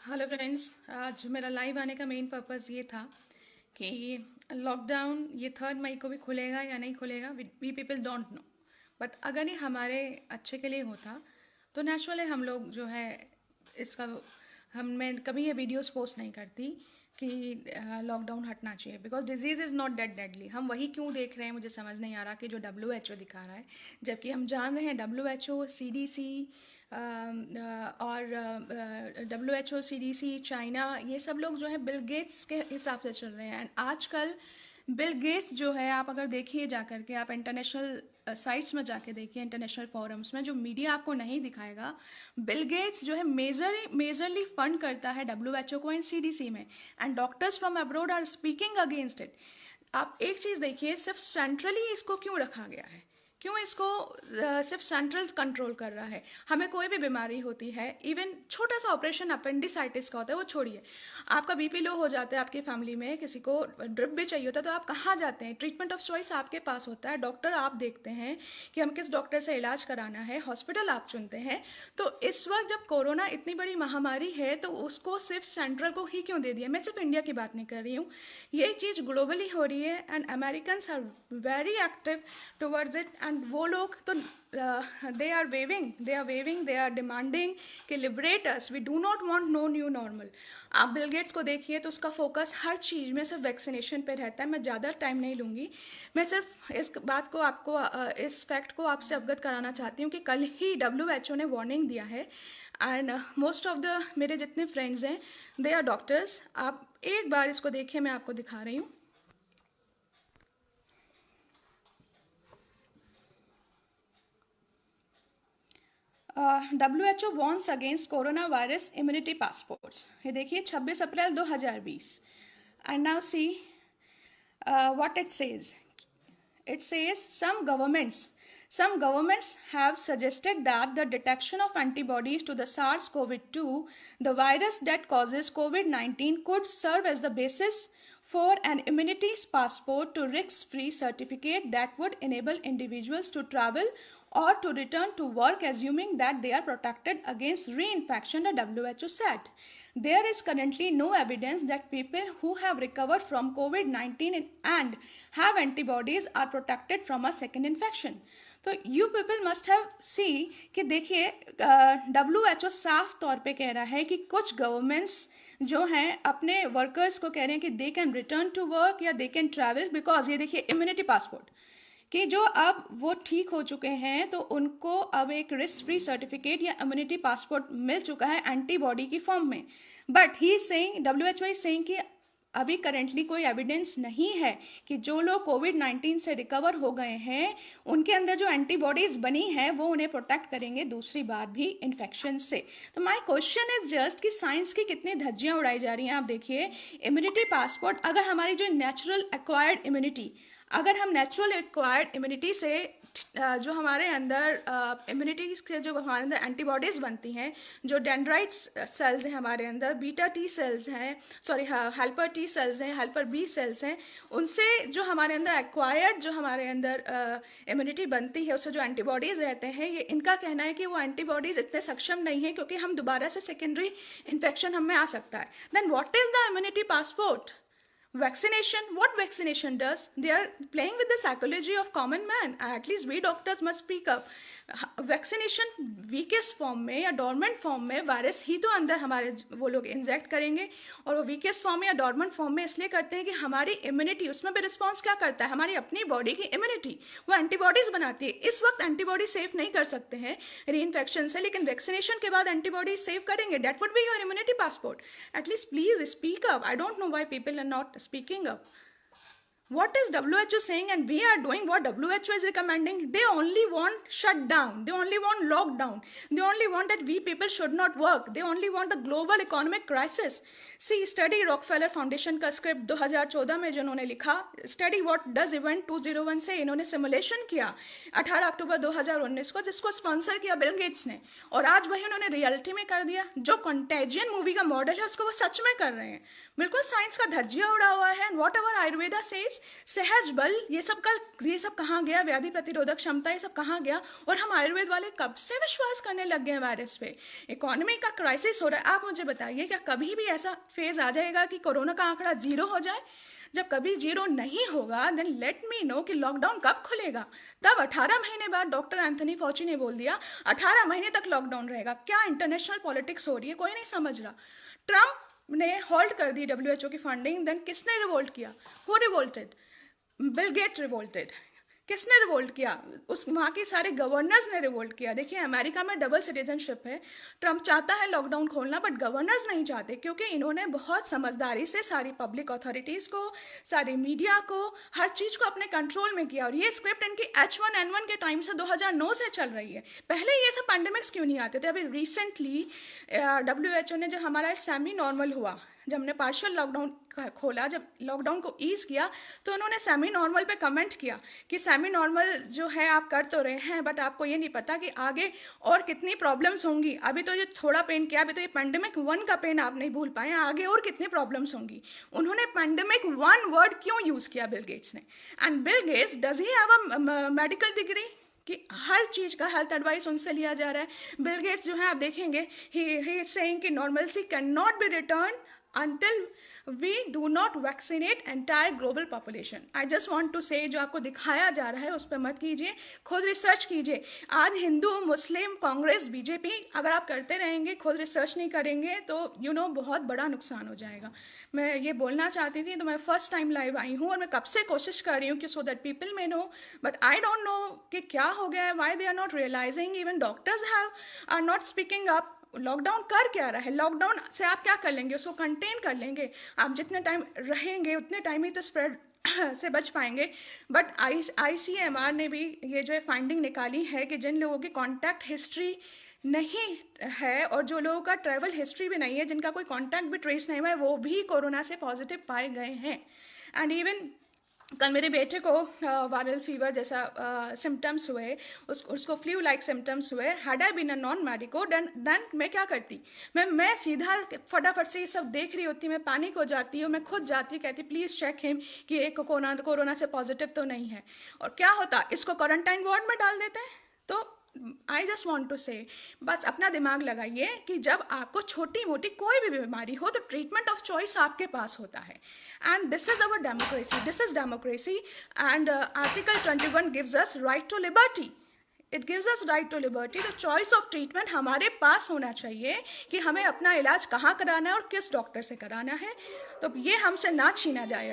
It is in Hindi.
Hello friends. आज मेरा लाइव आने का मेन पर्पस ये था कि लॉकडाउन ये 3 मई को भी खुलेगा या नहीं खुलेगा, we people don't know. But अगर ये हमारे अच्छे के लिए होता तो नेचुरली हम लोग जो है इसका मैं कभी ये वीडियोस पोस्ट नहीं करती कि लॉकडाउन हटना चाहिए, because disease is not dead deadly. हम वही क्यों देख रहे हैं, मुझे समझ नहीं आ रहा कि जो WHO दिखा रहा है, जबकि हम जान रहे हैं WHO, CDC और WHO, CDC, चाइना, ये सब लोग जो है बिल गेट्स के हिसाब से चल रहे हैं। एंड आजकल बिल गेट्स जो है, आप अगर देखिए जा करके, आप इंटरनेशनल साइट्स में जाके देखिए, इंटरनेशनल फोरम्स में, जो मीडिया आपको नहीं दिखाएगा, बिल गेट्स जो है मेजरली फंड करता है WHO को एंड CDC में, and doctors from abroad are speaking against it. आप एक चीज़ देखिए, सिर्फ सेंट्रली इसको क्यों रखा गया है, क्यों इसको सिर्फ सेंट्रल कंट्रोल कर रहा है। हमें कोई भी बीमारी होती है, इवन छोटा सा ऑपरेशन अपेंडिसाइटिस का होता है, वो छोड़िए, आपका बीपी लो हो जाता है, आपकी फैमिली में किसी को ड्रिप भी चाहिए होता है, तो आप कहाँ जाते हैं? ट्रीटमेंट ऑफ चॉइस आपके पास होता है, डॉक्टर आप देखते हैं कि हम किस डॉक्टर से इलाज कराना है, हॉस्पिटल आप चुनते हैं। तो इस वक्त जब कोरोना इतनी बड़ी महामारी है, तो उसको सिर्फ सेंट्रल को ही क्यों दे दिया? मैं सिर्फ इंडिया की बात नहीं कर रही हूँ, ये चीज़ ग्लोबली हो रही है, and Americans are very active towards it. And वो लोग तो they are waving, they are demanding कि liberate us, we do not want no new normal. आप बिल गेट्स को देखिए तो उसका फोकस हर चीज़ में सिर्फ वैक्सीनेशन पे रहता है। मैं ज़्यादा टाइम नहीं लूँगी, मैं सिर्फ इस बात को आपको इस फैक्ट को आपसे अवगत कराना चाहती हूँ कि कल ही WHO ने वार्निंग दिया है, एंड मोस्ट ऑफ द मेरे जितने फ्रेंड्स हैं दे आर डॉक्टर्स। आप एक बार इसको देखिए, मैं आपको दिखा रही हूँ। WHO warns against corona virus immunity passports. ये देखिए 26 अप्रैल 2020। And now see what it says. It says some governments have suggested that the detection of antibodies to the SARS-CoV-2, the virus that causes COVID-19, could serve as the basis for an immunity passport to risk-free certificate that would enable individuals to travel or to return to work, assuming that they are protected against reinfection, the WHO said. There is currently no evidence that people who have recovered from COVID-19 and have antibodies are protected from a second infection. तो यू पीपल मस्ट हैव सी कि देखिए, WHO साफ तौर पे कह रहा है कि कुछ गवर्नमेंट्स जो हैं अपने वर्कर्स को कह रहे हैं कि they can return to work या दे कैन ट्रैवल, बिकॉज ये देखिए इम्यूनिटी पासपोर्ट कि जो अब वो ठीक हो चुके हैं तो उनको अब एक रिस्क फ्री सर्टिफिकेट या इम्यूनिटी पासपोर्ट मिल चुका है एंटीबॉडी की फॉर्म में। But he saying, WHO is saying कि अभी करेंटली कोई एविडेंस नहीं है कि जो लोग COVID-19 से रिकवर हो गए हैं उनके अंदर जो एंटीबॉडीज बनी है वो उन्हें प्रोटेक्ट करेंगे दूसरी बार भी इन्फेक्शन से। तो माय क्वेश्चन इज जस्ट कि साइंस की कितनी धज्जियां उड़ाई जा रही हैं। आप देखिए, इम्यूनिटी पासपोर्ट, अगर हमारी जो नेचुरल एक्वायर्ड इम्यूनिटी, अगर हम नेचुरल एक्वायर्ड इम्यूनिटी से जो हमारे अंदर इम्यूनिटी से जो हमारे अंदर एंटीबॉडीज़ बनती हैं, जो डेंड्राइट्स सेल्स हैं हमारे अंदर, बीटा टी सेल्स हैं, सॉरी हेल्पर टी सेल्स हैं, हेल्पर बी सेल्स हैं, उनसे जो हमारे अंदर एक्वायर्ड जो हमारे अंदर इम्यूनिटी बनती है, उससे जो एंटीबॉडीज़ रहते हैं, ये इनका कहना है कि वो एंटीबॉडीज़ इतने सक्षम नहीं है क्योंकि हम दोबारा से सेकेंडरी इन्फेक्शन हम में आ सकता है। Then what is the immunity passport? Vaccination, what vaccination does? They are playing with the psychology of common man. At least we doctors must speak up. Vaccination weakest form में या डॉर्मेंट फॉर्म में वायरस ही तो अंदर हमारे वो लोग इंजेक्ट करेंगे, और वो वीकेस्ट फॉर्म में या डॉर्मेंट फॉर्म में इसलिए करते हैं कि हमारी इम्यूनिटी उसमें भी रिस्पॉन्स क्या करता है, हमारी अपनी बॉडी की इम्यूनिटी वो एंटीबॉडीज बनाती है। इस वक्त एंटीबॉडी सेव नहीं कर सकते हैं री इन्फेक्शन से, लेकिन वैक्सीनेशन के बाद एंटीबॉडी सेव करेंगे। That would be your immunity passport. At least please speak up. I don't know why people are not speaking up. What is WHO saying? And we are doing what WHO is recommending. They only want shutdown. They only want lockdown. They only want that we people should not work. They only want the global economic crisis. See, study Rockefeller Foundation का स्क्रिप्ट 2014 में जिन्होंने लिखा, स्टडी व्हाट डज इवेंट 201 से इन्होंने सिमुलेशन किया 18 अक्टूबर 2019 को, जिसको स्पॉन्सर किया बिल गेट्स ने, और आज वही उन्होंने रियलिटी में कर दिया। जो कंटेजियन मूवी का मॉडल है उसको वो सच में कर रहे हैं। बिल्कुल साइंस का धज्जिया उड़ा हुआ है। And what ever Ayurveda says, antibodies, सहज बल, ये सब कहाँ गया? व्याधि प्रतिरोधक क्षमता, ये सब कहाँ गया? और हम आयुर्वेद वाले कब से विश्वास करने लग गए वायरस पे? इकोनॉमी का क्राइसिस हो रहा है। आप मुझे बताइए, क्या कभी भी ऐसा फेज आ जाएगा कि कोरोना का आंकड़ा 0 हो जाए? जब कभी 0 नहीं होगा, देन लेट मी नो कि लॉकडाउन कब खुलेगा। तब 18 महीने बाद डॉक्टर एंथनी फॉची ने बोल दिया 18 महीने तक लॉकडाउन रहेगा। क्या इंटरनेशनल पॉलिटिक्स हो रही है? कोई नहीं समझ रहा। ट्रम्प ने होल्ड कर दी WHO की फंडिंग, देन किसने रिवोल्ट किया? Who revolted? Bill Gates revolted. किसने रिवोल्ट किया? उस वहाँ के सारे गवर्नर्स ने रिवोल्ट किया। देखिए, अमेरिका में डबल सिटीजनशिप है। ट्रम्प चाहता है लॉकडाउन खोलना, बट गवर्नर्स नहीं चाहते, क्योंकि इन्होंने बहुत समझदारी से सारी पब्लिक अथॉरिटीज़ को, सारी मीडिया को, हर चीज़ को अपने कंट्रोल में किया। और ये स्क्रिप्ट इनकी H1N1 के टाइम से 2009 से चल रही है। पहले ये सब पैंडेमिक्स क्यों नहीं आते थे? अभी रिसेंटली WHO ने जब हमारा सेमी नॉर्मल हुआ, जब हमने पार्शियल लॉकडाउन खोला, जब लॉकडाउन को ईज किया, तो उन्होंने सेमी नॉर्मल पे कमेंट किया कि सेमी नॉर्मल जो है आप कर तो रहे हैं, बट आपको ये नहीं पता कि आगे और कितनी प्रॉब्लम्स होंगी। अभी तो ये थोड़ा पेन किया, अभी तो ये पैंडेमिक 1 का पेन आप नहीं भूल पाए, आगे और कितनी प्रॉब्लम्स होंगी। उन्होंने पैंडेमिक 1 वर्ड क्यों यूज़ किया बिल गेट्स ने? And Bill Gates, does he have a medical degree कि हर चीज़ का हेल्थ एडवाइस उनसे लिया जा रहा है? बिल गेट्स जो है, आप देखेंगे, ही इज सेइंग कि normalcy can not be return until we do not vaccinate entire global population. I just want to say, जो आपको दिखाया जा रहा है उस पर मत कीजिए, खुद रिसर्च कीजिए। आज हिंदू, मुस्लिम, कांग्रेस, बीजेपी अगर आप करते रहेंगे, खुद रिसर्च नहीं करेंगे, तो बहुत बड़ा नुकसान हो जाएगा। मैं ये बोलना चाहती थी, तो मैं फर्स्ट टाइम लाइव आई हूँ और मैं कब से कोशिश कर रही हूँ कि so that people may know, but I don't know कि क्या हो गया है, why they are not realizing, even doctors are not speaking up. Lockdown कर क्या रहा है? लॉकडाउन से आप क्या कर लेंगे? उसको कंटेन कर लेंगे। आप जितने टाइम रहेंगे उतने टाइम ही तो स्प्रेड से बच पाएंगे। बट ICMR ने भी ये जो है फाइंडिंग निकाली है कि जिन लोगों की कॉन्टैक्ट हिस्ट्री नहीं है और जो लोगों का ट्रैवल हिस्ट्री भी नहीं है, जिनका कोई कॉन्टैक्ट भी ट्रेस नहीं हुआ है, वो भी कोरोना से पॉजिटिव पाए गए हैं। एंड इवन कल मेरे बेटे को वायरल फीवर जैसा सिम्टम्स हुए, उसको फ्लू लाइक सिम्टम्स हुए। Had I been a non medico, then मैं क्या करती? मैं सीधा फटाफट से ये सब देख रही होती, मैं पैनिक हो जाती हूँ, मैं खुद जाती, कहती प्लीज़ चेक हिम कि एक कोरोना से पॉजिटिव तो नहीं है। और क्या होता? इसको क्वारंटाइन वार्ड में डाल देते हैं। तो आई जस्ट वॉन्ट टू से, बस अपना दिमाग लगाइए कि जब आपको छोटी मोटी कोई भी बीमारी हो तो ट्रीटमेंट ऑफ चॉइस आपके पास होता है। And this is our democracy, this is democracy. And article 21 gives us right to liberty, it gives us right to liberty. तो चॉइस ऑफ ट्रीटमेंट हमारे पास होना चाहिए कि हमें अपना इलाज कहाँ कराना है और किस डॉक्टर से कराना है। तो ये हमसे ना छीना जाए।